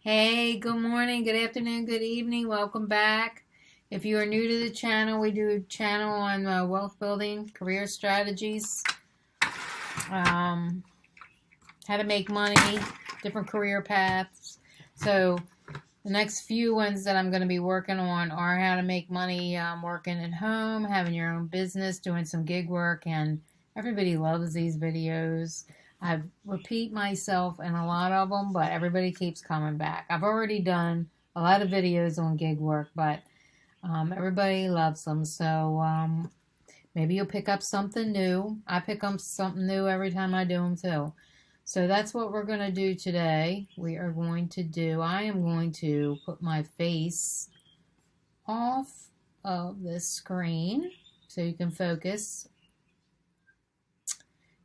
Hey, good morning, good afternoon, good evening. Welcome back. If you are new to the channel, we do a channel on wealth building, career strategies, how to make money, different career paths. So the next few ones that I'm going to be working on are how to make money working at home, having your own business, doing some gig work, and everybody loves these videos. I repeat myself in a lot of them, but everybody keeps coming back. I've already done a lot of videos on gig work, but everybody loves them. So maybe you'll pick up something new. I pick up something new every time I do them too. So that's what we're going to do today. I am going to put my face off of this screen so you can focus.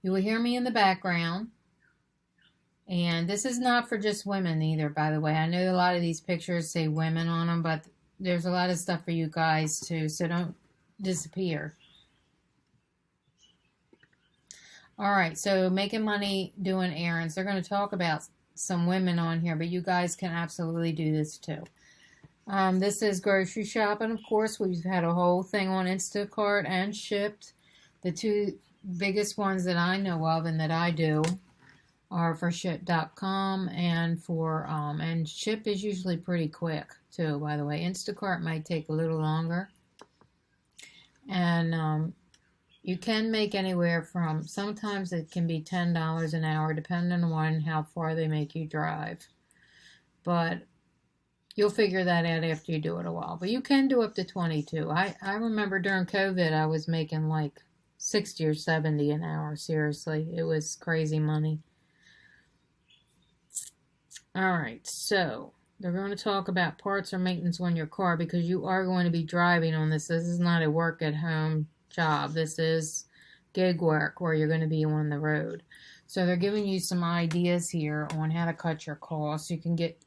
You will hear me in the background. And this is not for just women either, by the way. I know a lot of these pictures say women on them, but there's a lot of stuff for you guys too, so don't disappear. All right, so making money doing errands. They're going to talk about some women on here, but you guys can absolutely do this too. This is grocery shopping, of course. We've had a whole thing on Instacart and Shipped. The two biggest ones that I know of and that I do are for ship.com and for and Ship is usually pretty quick too, by the way. Instacart might take a little longer. And you can make anywhere from, sometimes it can be $10 an hour depending on how far they make you drive. But you'll figure that out after you do it a while. But you can do up to 22. I remember during COVID I was making like 60 or 70 an hour. Seriously, it was crazy money. All right, so they're going to talk about parts or maintenance on your car because you are going to be driving on this. This is not a work at home job. This is gig work where you're going to be on the road. So they're giving you some ideas here on how to cut your costs. You can get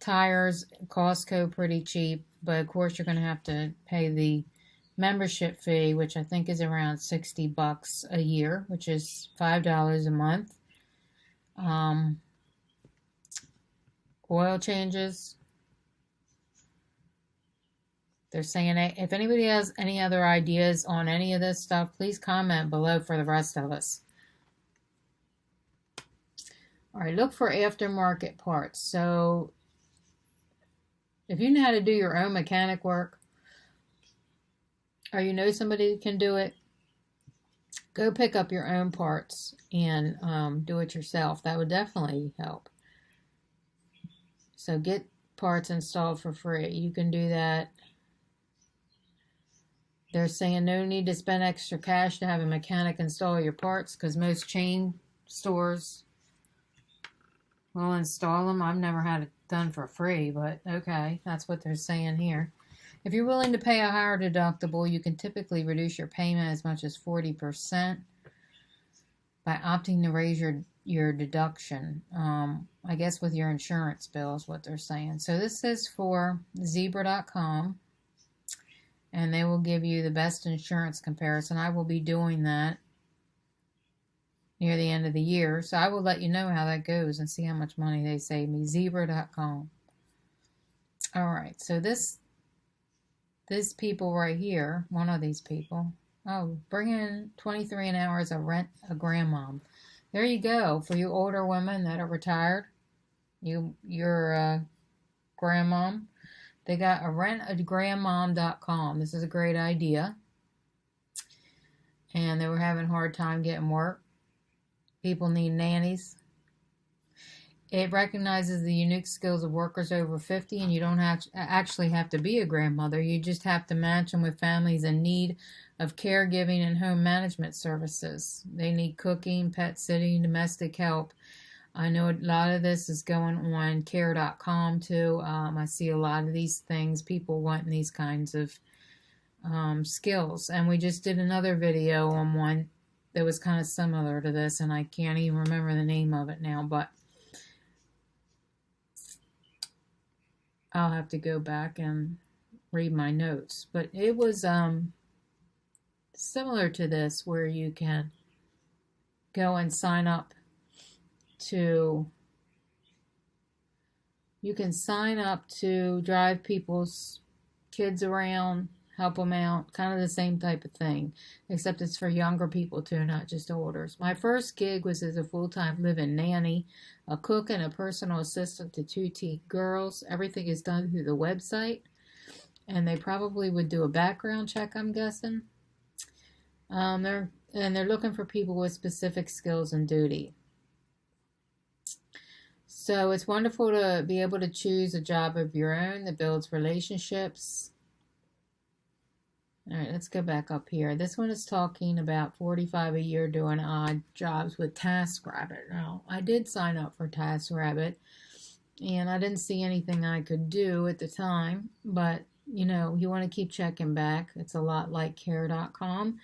tires, Costco, pretty cheap, but of course you're going to have to pay the membership fee, which I think is around $60 a year, which is $5 a month. Oil changes. They're saying if anybody has any other ideas on any of this stuff, please comment below for the rest of us. All right, look for aftermarket parts. So if you know how to do your own mechanic work, or you know somebody who can do it, go pick up your own parts and do it yourself. That would definitely help. So get parts installed for free. You can do that. They're saying no need to spend extra cash to have a mechanic install your parts because most chain stores will install them. I've never had it done for free, but okay, that's what they're saying here. If you're willing to pay a higher deductible, you can typically reduce your payment as much as 40% by opting to raise your deduction. I guess with your insurance bill is what they're saying. So this is for zebra.com, and they will give you the best insurance comparison. I will be doing that near the end of the year, so I will let you know how that goes and see how much money they save me. Zebra.com. All right, so this people right here, one of these people, bring in $23 an hour as a grandmom. There you go. For you older women that are retired, you're grandmom. They got a rentagrandmom.com. This is a great idea. And they were having a hard time getting work. People need nannies. It recognizes the unique skills of workers over 50, and you don't actually have to be a grandmother. You just have to match them with families in need of caregiving and home management services. They need cooking, pet sitting, domestic help. I know a lot of this is going on care.com too. I see a lot of these things, people wanting these kinds of skills. And we just did another video on one that was kind of similar to this, and I can't even remember the name of it now, but I'll have to go back and read my notes. But it was similar to this, where you can go and sign up to You can sign up to drive people's kids around, help them out, kind of the same type of thing, except it's for younger people too, not just olders. My first gig was as a full-time live-in nanny, a cook, and a personal assistant to two teen girls. Everything is done through the website, and they probably would do a background check, I'm guessing. They're looking for people with specific skills and duty. So it's wonderful to be able to choose a job of your own that builds relationships. All right, let's go back up here. This one is talking about 45 a year doing odd jobs with TaskRabbit. Now, I did sign up for TaskRabbit, and I didn't see anything I could do at the time, but you know, you want to keep checking back. It's a lot like care.com.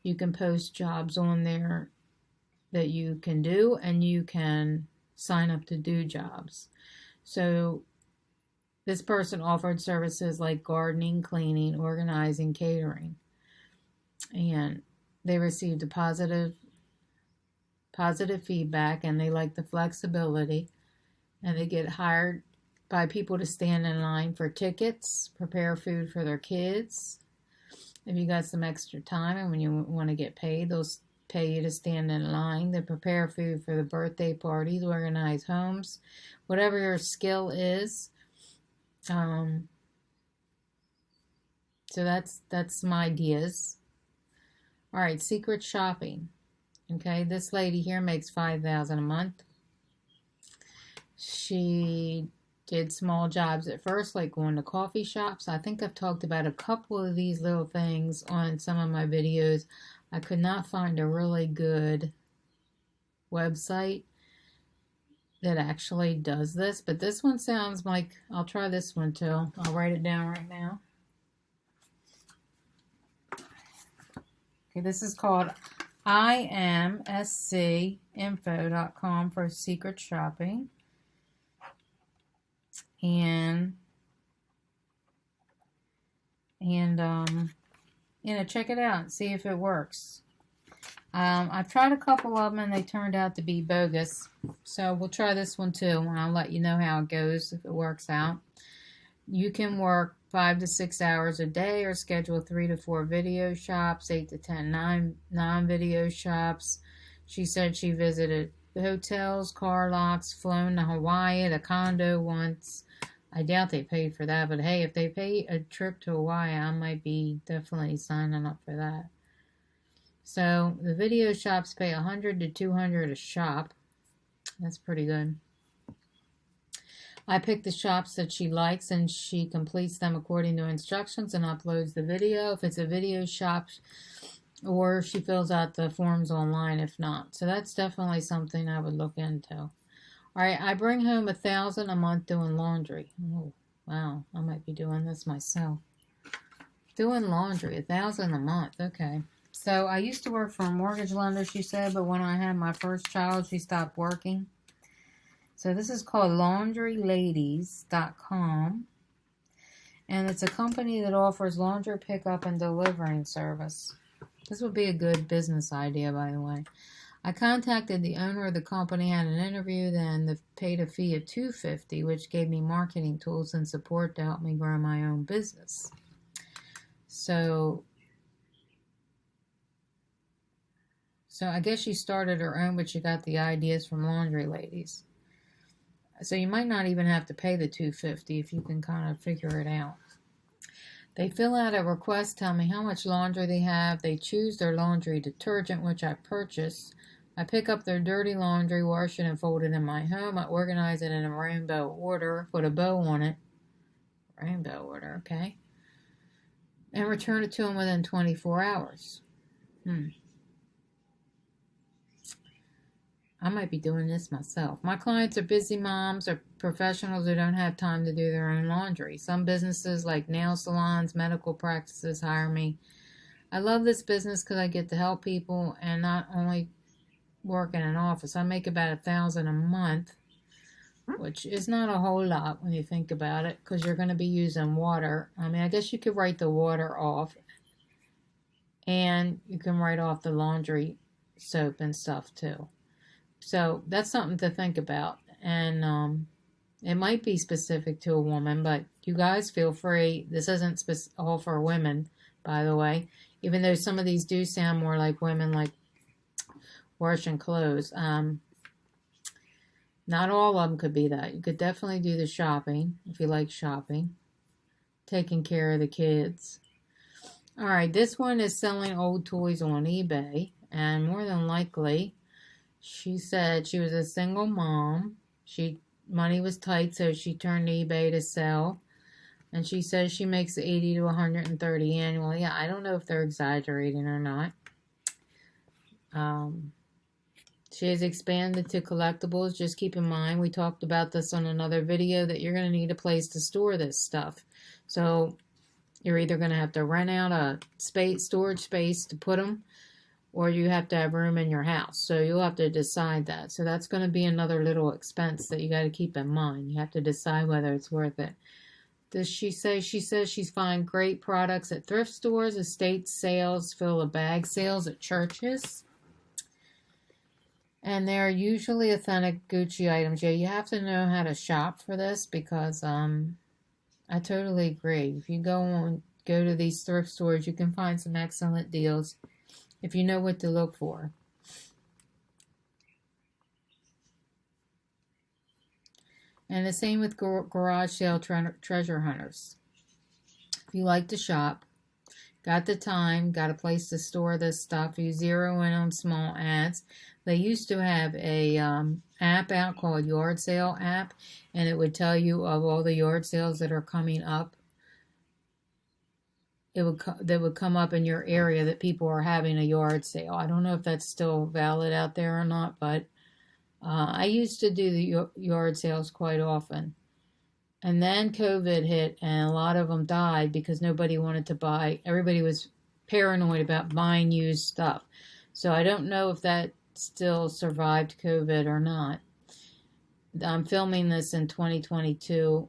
You can post jobs on there that you can do, and you can sign up to do jobs. So this person offered services like gardening, cleaning, organizing, catering. And they received a positive feedback, and they like the flexibility. And they get hired by people to stand in line for tickets, prepare food for their kids. If you got some extra time and when you want to get paid, they'll pay you to stand in line. They prepare food for the birthday parties, organize homes, whatever your skill is. So that's some ideas. All right, secret shopping. Okay, this lady here makes $5,000 a month. She did small jobs at first, like going to coffee shops. I think I've talked about a couple of these little things on some of my videos. I could not find a really good website that actually does this, but this one sounds like I'll try this one too. I'll write it down right now. Okay, this is called imscinfo.com for secret shopping. And check it out and see if it works. I've tried a couple of them and they turned out to be bogus. So we'll try this one too, and I'll let you know how it goes if it works out. You can work 5 to 6 hours a day or schedule 3 to 4 video shops, 8 to 10 non-video shops. She said she visited hotels, car lots, flown to Hawaii, the condo once. I doubt they paid for that, but hey, if they pay a trip to Hawaii, I might be definitely signing up for that. So the video shops pay $100 to $200 a shop. That's pretty good. I pick the shops that she likes, and she completes them according to instructions and uploads the video if it's a video shop, or she fills out the forms online if not. So that's definitely something I would look into. All right, I bring home $1,000 a month doing laundry. Oh, wow, I might be doing this myself. Doing laundry, $1,000 a month. Okay. So I used to work for a mortgage lender, she said, but when I had my first child, she stopped working. So this is called laundryladies.com. And it's a company that offers laundry pickup and delivering service. This would be a good business idea, by the way. I contacted the owner of the company, had an interview, then paid a fee of $250, which gave me marketing tools and support to help me grow my own business. So I guess she started her own, but she got the ideas from Laundry Ladies. So you might not even have to pay the $250 if you can kind of figure it out. They fill out a request, tell me how much laundry they have. They choose their laundry detergent, which I purchase. I pick up their dirty laundry, wash it, and fold it in my home. I organize it in a rainbow order, put a bow on it. Rainbow order, okay. And return it to them within 24 hours. I might be doing this myself. My clients are busy moms or professionals who don't have time to do their own laundry. Some businesses like nail salons, medical practices hire me. I love this business because I get to help people and not only work in an office. I make about $1,000 a month, which is not a whole lot when you think about it, because you're going to be using water. I mean, I guess you could write the water off, and you can write off the laundry soap and stuff too. So that's something to think about. And It might be specific to a woman, but you guys feel free. This isn't all for women, by the way. Even though some of these do sound more like women, like washing clothes. Not all of them could be that. You could definitely do the shopping if you like shopping. Taking care of the kids. Alright, this one is selling old toys on eBay. And more than likely, she said she was a single mom. Money was tight, so she turned to eBay to sell. And she says she makes 80 to 130 annually. Yeah, I don't know if they're exaggerating or not. She has expanded to collectibles. Just keep in mind, we talked about this on another video, that you're going to need a place to store this stuff. So you're either going to have to rent out a storage space to put them, or you have to have room in your house. So you'll have to decide that. So that's going to be another little expense that you got to keep in mind. You have to decide whether it's worth it. Does she say? She says she's finding great products at thrift stores, estate sales, fill-a-bag sales at churches. And they're usually authentic Gucci items. Yeah, you have to know how to shop for this, because I totally agree. If you go to these thrift stores, you can find some excellent deals if you know what to look for. And the same with garage sale treasure hunters. If you like to shop, got the time, got a place to store this stuff, you zero in on small ads. They used to have a app out called Yard Sale app, and it would tell you of all the yard sales that are coming up. That would come up in your area that people are having a yard sale. I don't know if that's still valid out there or not, but I used to do the yard sales quite often. And then COVID hit, and a lot of them died because nobody wanted to buy. Everybody was paranoid about buying used stuff. So I don't know if that still survived COVID or not. I'm filming this in 2022,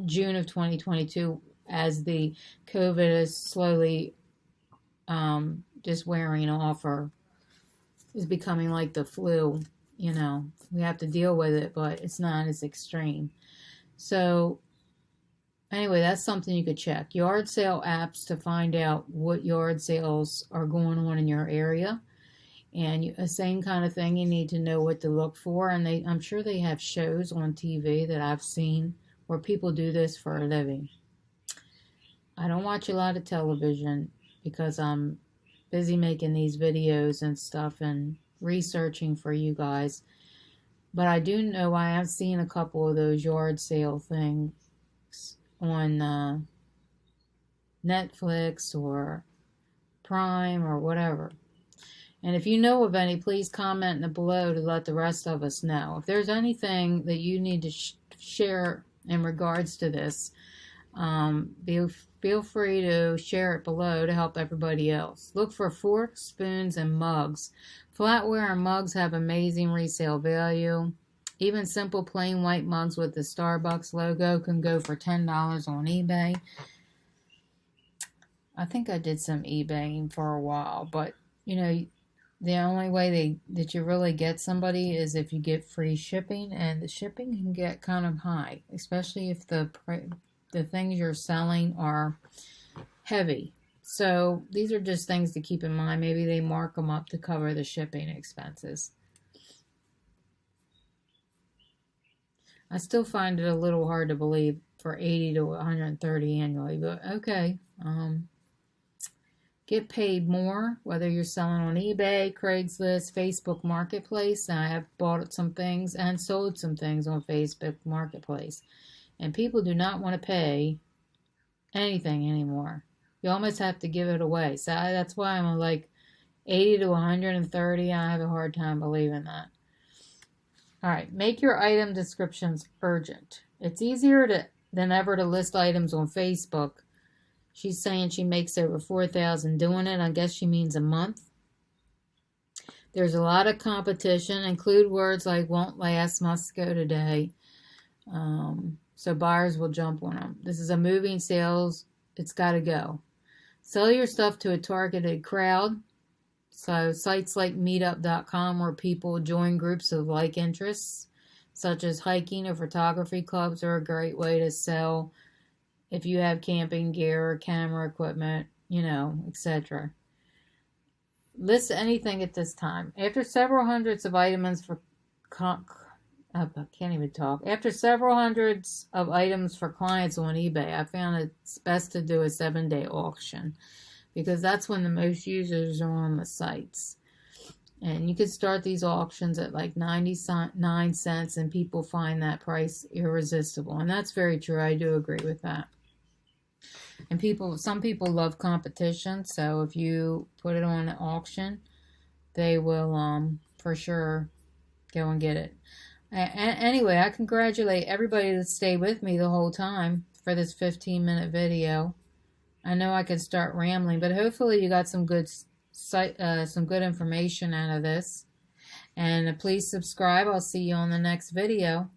June of 2022, as the COVID is slowly just wearing off, or is becoming like the flu. You know, we have to deal with it, but it's not as extreme. So anyway, that's something you could check. Yard sale apps to find out what yard sales are going on in your area. And the same kind of thing, you need to know what to look for. And I'm sure they have shows on TV that I've seen where people do this for a living. I don't watch a lot of television because I'm busy making these videos and stuff and researching for you guys. But I do know I have seen a couple of those yard sale things on Netflix or Prime or whatever. And if you know of any, please comment below to let the rest of us know. If there's anything that you need to share in regards to this, feel free to share it below to help everybody else. Look for forks, spoons, and mugs. Flatware and mugs have amazing resale value. Even simple plain white mugs with the Starbucks logo can go for $10 on eBay. I think I did some eBaying for a while, but you know, the only way that you really get somebody is if you get free shipping, and the shipping can get kind of high, especially if the things you're selling are heavy. So these are just things to keep in mind. Maybe they mark them up to cover the shipping expenses. I still find it a little hard to believe for 80 to 130 annually, but okay. Get paid more, whether you're selling on eBay, Craigslist, Facebook Marketplace. I have bought some things and sold some things on Facebook Marketplace. And people do not want to pay anything anymore. You almost have to give it away. So that's why I'm like 80 to 130. I have a hard time believing that. All right, make your item descriptions urgent. It's easier than ever to list items on Facebook. She's saying she makes over 4,000 doing it. I guess she means a month. There's a lot of competition. Include words like won't last, must go today. So buyers will jump on them. This is a moving sales. It's got to go. Sell your stuff to a targeted crowd. So sites like meetup.com, where people join groups of like interests, such as hiking or photography clubs, are a great way to sell if you have camping gear or camera equipment, etc. List anything at this time. After several hundreds of items for I can't even talk. After several hundreds of items for clients on eBay, I found it's best to do a 7-day auction, because that's when the most users are on the sites. And you could start these auctions at like 99 cents, and people find that price irresistible. And that's very true. I do agree with that. And some people love competition, so if you put it on an auction, they will for sure go and get it. Anyway, I congratulate everybody that stayed with me the whole time for this 15-minute video. I know I could start rambling, but hopefully you got some good information out of this. And please subscribe. I'll see you on the next video.